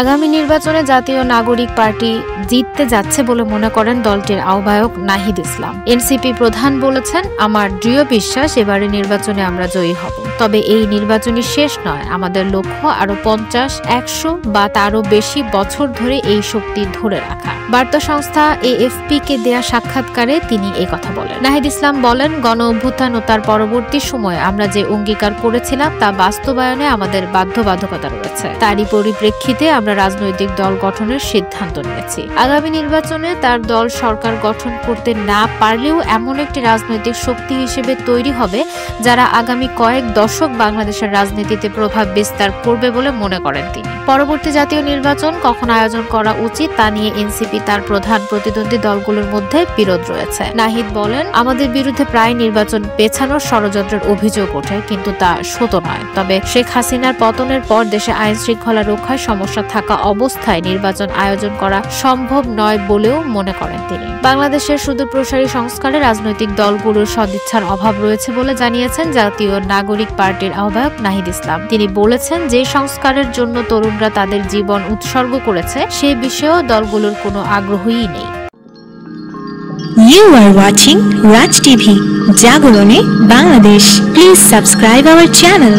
আগামী নির্বাচনে জাতীয় নাগরিক পার্টি জিততে যাচ্ছে বলে মনে করেন দলটির আহ্বায়ক নাহিদ ইসলাম। এনসিপি প্রধান বলেছেন, আমার দৃঢ় বিশ্বাস এবারে নির্বাচনে আমরা জয়ী হব। তবে এই নির্বাচনই শেষ নয়, আমাদের লক্ষ্য আরো 50, 100 বা তারও বেশি বছর ধরে এই শক্তি ধরে রাখা। বার্তা সংস্থা AFP কে দেয়া সাক্ষাৎকারে তিনি কথা বলেন। নাহিদ ইসলাম বলেন, গণ অভ্যুত্থান ও তার পরবর্তী সময়ে আমরা যে অঙ্গীকার করেছিলাম তা বাস্তবায়নে আমাদের বাধ্যবাধকতা রয়েছে। তারই পরিপ্রেক্ষিতে আমরা রাজনৈতিক দল গঠনের সিদ্ধান্ত নিয়েছি। আগামী নির্বাচনে তার দল সরকার গঠন করতে না পারলেও এমন একটি রাজনৈতিক শক্তি হিসেবে তৈরি হবে যারা আগামী কয়েক দশক বাংলাদেশের রাজনীতিতে প্রভাব বিস্তার করবে বলে মনে করেন তিনি। পরবর্তী জাতীয় নির্বাচন কখন আয়োজন করা উচিত তা নিয়ে এনসিপি তার প্রধান প্রতিদ্বন্দ্বী দলগুলোর মধ্যে বিরোধ রয়েছে। নাহিদ বলেন, আমাদের বিরুদ্ধে প্রায় নির্বাচন পেছানোর ষড়যন্ত্রের অভিযোগ ওঠে, কিন্তু তা সত্য নয়। তবে শেখ হাসিনার পতনের পর দেশে আইন শৃঙ্খলা রক্ষায় সমস্যা থাকা অবস্থায় নির্বাচন আয়োজন করা সম্ভব নয় বলেও মনে করেন তিনি। বাংলাদেশের সুদূরপ্রসারী সংস্কারে রাজনৈতিক দলগুলোর সদিচ্ছার অভাব রয়েছে বলে জানিয়েছেন জাতীয় নাগরিক পার্টির আহ্বায়ক নাহিদ ইসলাম। তিনি বলেছেন, যে সংস্কারের জন্য তরুণরা তাদের জীবন উৎসর্গ করেছে সে বিষয়েও দলগুলোর কোনো আগ্রহই নেই। You are watching Raj TV, Jagorone, Bangladesh. Please subscribe our channel.